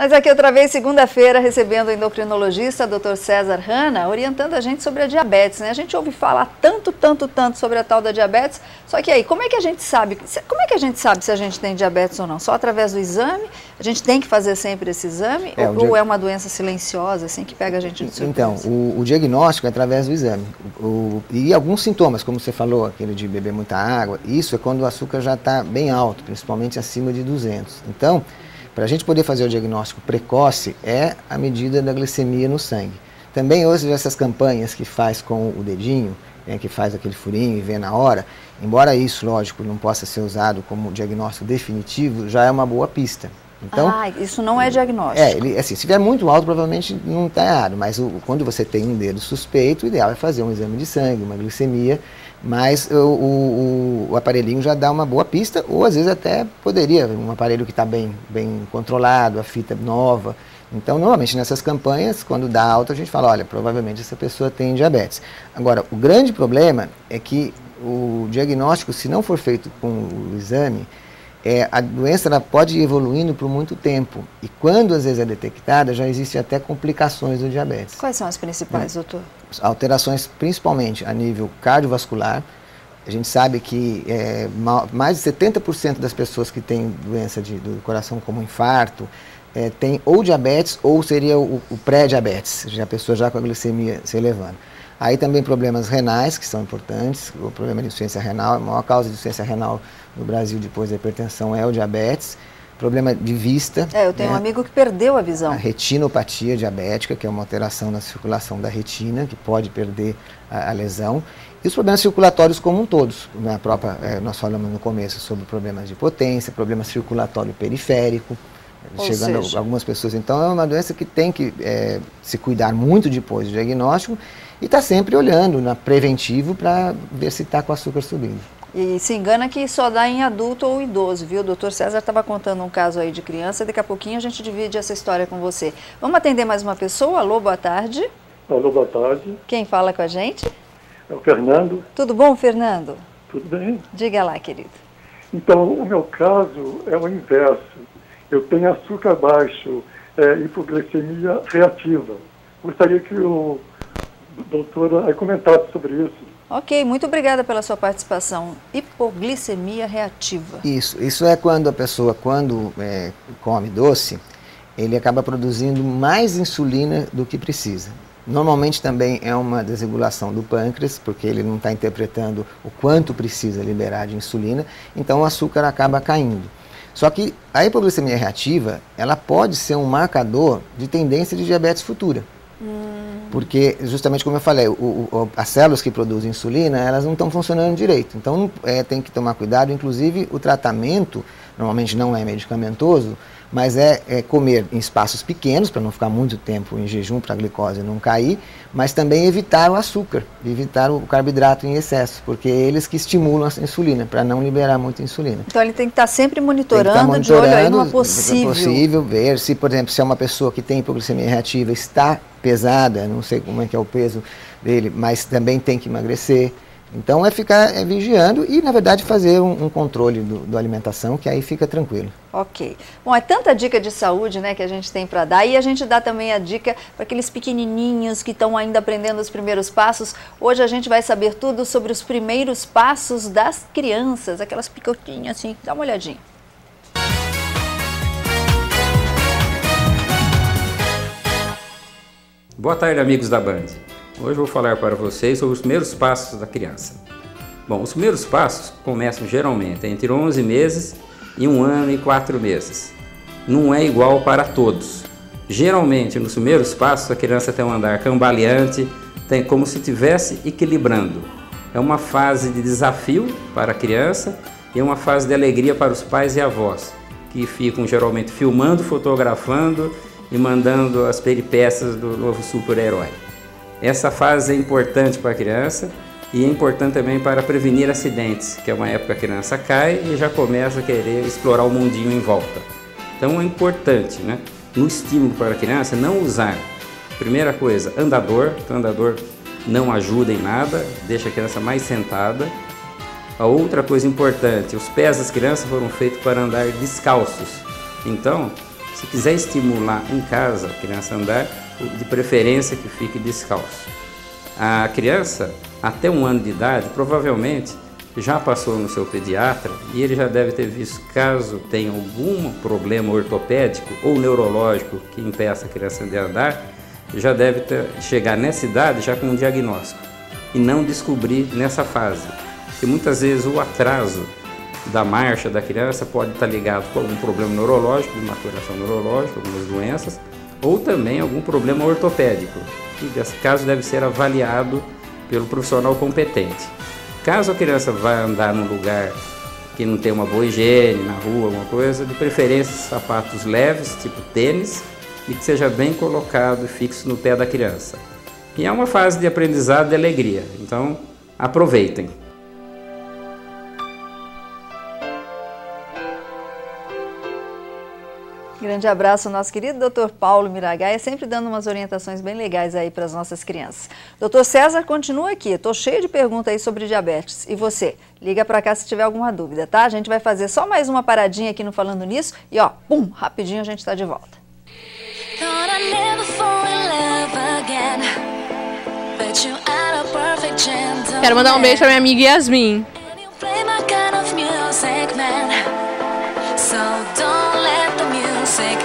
Mas aqui outra vez, segunda-feira, recebendo o endocrinologista, Dr. César Hanna, orientando a gente sobre a diabetes, né? A gente ouve falar tanto sobre a tal da diabetes, só que aí, como é que a gente sabe se a gente tem diabetes ou não? Só através do exame? A gente tem que fazer sempre esse exame? Ou é uma doença silenciosa, assim, que pega a gente de surpresa? Então, o diagnóstico é através do exame. E alguns sintomas, como você falou, aquele de beber muita água, isso é quando o açúcar já está bem alto, principalmente acima de 200. Então, para a gente poder fazer o diagnóstico precoce, é a medida da glicemia no sangue. Também hoje essas campanhas que faz com o dedinho, que faz aquele furinho e vê na hora, embora isso, lógico, não possa ser usado como diagnóstico definitivo, já é uma boa pista. Então, isso não é diagnóstico. Assim, se estiver muito alto, provavelmente não está errado, mas quando você tem um dedo suspeito, o ideal é fazer um exame de sangue, uma glicemia, mas o aparelhinho já dá uma boa pista, ou às vezes até poderia, um aparelho que está bem controlado, a fita nova. Então, normalmente nessas campanhas, quando dá alta, a gente fala, olha, provavelmente essa pessoa tem diabetes. Agora, o grande problema é que o diagnóstico, se não for feito com o exame, a doença ela pode ir evoluindo por muito tempo. E quando às vezes é detectada, já existem até complicações do diabetes. Quais são as principais, doutor? Alterações principalmente a nível cardiovascular. A gente sabe que mais de 70% das pessoas que têm doença do coração, como infarto, tem ou diabetes ou seria o pré-diabetes, a pessoa já com a glicemia se elevando. Aí também problemas renais, que são importantes, o problema de insuficiência renal, a maior causa de insuficiência renal no Brasil depois da hipertensão é o diabetes. Problema de vista. Eu tenho um amigo que perdeu a visão. A retinopatia diabética, que é uma alteração na circulação da retina, que pode perder a lesão. E os problemas circulatórios como um todos. Nós falamos no começo sobre problemas de potência, problema circulatório periférico, chegando a algumas pessoas. Então é uma doença que tem que se cuidar muito depois do diagnóstico e está sempre olhando na preventivo para ver se está com o açúcar subindo. E se engana que só dá em adulto ou idoso, viu? O doutor César estava contando um caso aí de criança, daqui a pouquinho a gente divide essa história com você. Vamos atender mais uma pessoa? Alô, boa tarde. Alô, boa tarde. Quem fala com a gente? É o Fernando. Tudo bom, Fernando? Tudo bem. Diga lá, querido. Então, o meu caso é o inverso. Eu tenho açúcar baixo, hipoglicemia reativa. Gostaria que o doutor comentasse sobre isso. Ok, muito obrigada pela sua participação. Hipoglicemia reativa. Isso é quando a pessoa, come doce, ele acaba produzindo mais insulina do que precisa. Normalmente também é uma desregulação do pâncreas, porque ele não está interpretando o quanto precisa liberar de insulina, então o açúcar acaba caindo. Só que a hipoglicemia reativa, ela pode ser um marcador de tendência de diabetes futura. Porque, justamente como eu falei, as células que produzem insulina, elas não estão funcionando direito. Então, tem que tomar cuidado. Inclusive, o tratamento, normalmente não é medicamentoso, mas é comer em espaços pequenos, para não ficar muito tempo em jejum, para a glicose não cair, mas também evitar o açúcar, evitar o carboidrato em excesso, porque é eles que estimulam a insulina, para não liberar muita insulina. Então ele tem que estar sempre monitorando, de olho aí numa possível. Ver se, por exemplo, se é uma pessoa que tem hipoglicemia reativa, está pesada, não sei como é que é o peso dele, mas também tem que emagrecer. Então é ficar vigiando e, na verdade, fazer um controle da alimentação, que aí fica tranquilo. Ok. Bom, é tanta dica de saúde, né, que a gente tem para dar, e a gente dá também a dica para aqueles pequenininhos que estão ainda aprendendo os primeiros passos. Hoje a gente vai saber tudo sobre os primeiros passos das crianças, aquelas picotinhas assim, dá uma olhadinha. Boa tarde, amigos da Band. Hoje eu vou falar para vocês sobre os primeiros passos da criança. Bom, os primeiros passos começam geralmente entre 11 meses e 1 ano e 4 meses. Não é igual para todos. Geralmente, nos primeiros passos, a criança tem um andar cambaleante, tem como se estivesse equilibrando. É uma fase de desafio para a criança e é uma fase de alegria para os pais e avós, que ficam geralmente filmando, fotografando e mandando as peripécias do novo super-herói. Essa fase é importante para a criança e é importante também para prevenir acidentes, que é uma época que a criança cai e já começa a querer explorar o mundinho em volta. Então é importante, né, no estímulo para a criança, não usar, primeira coisa, andador, que o andador não ajuda em nada, deixa a criança mais sentada. A outra coisa importante, os pés das crianças foram feitos para andar descalços. Então, Se quiser estimular em casa a criança a andar, de preferência que fique descalço. A criança, até 1 ano de idade, provavelmente já passou no seu pediatra e ele já deve ter visto, caso tenha algum problema ortopédico ou neurológico que impeça a criança de andar, já deve chegar nessa idade já com um diagnóstico e não descobrir nessa fase. Porque muitas vezes o atraso da marcha da criança pode estar ligado com algum problema neurológico, de maturação neurológica, algumas doenças, ou também algum problema ortopédico, que nesse caso deve ser avaliado pelo profissional competente. Caso a criança vá andar num lugar que não tem uma boa higiene, na rua, alguma coisa, de preferência sapatos leves, tipo tênis, e que seja bem colocado e fixo no pé da criança. E é uma fase de aprendizado e alegria, então aproveitem. Grande abraço ao nosso querido Dr. Paulo Miragaia, sempre dando umas orientações bem legais aí para as nossas crianças. Dr. César continua aqui, estou cheio de perguntas aí sobre diabetes. E você? Liga para cá se tiver alguma dúvida, tá? A gente vai fazer só mais uma paradinha aqui no Falando Nisso e ó, pum, rapidinho a gente está de volta. Quero mandar um beijo para minha amiga Yasmin. So don't let the music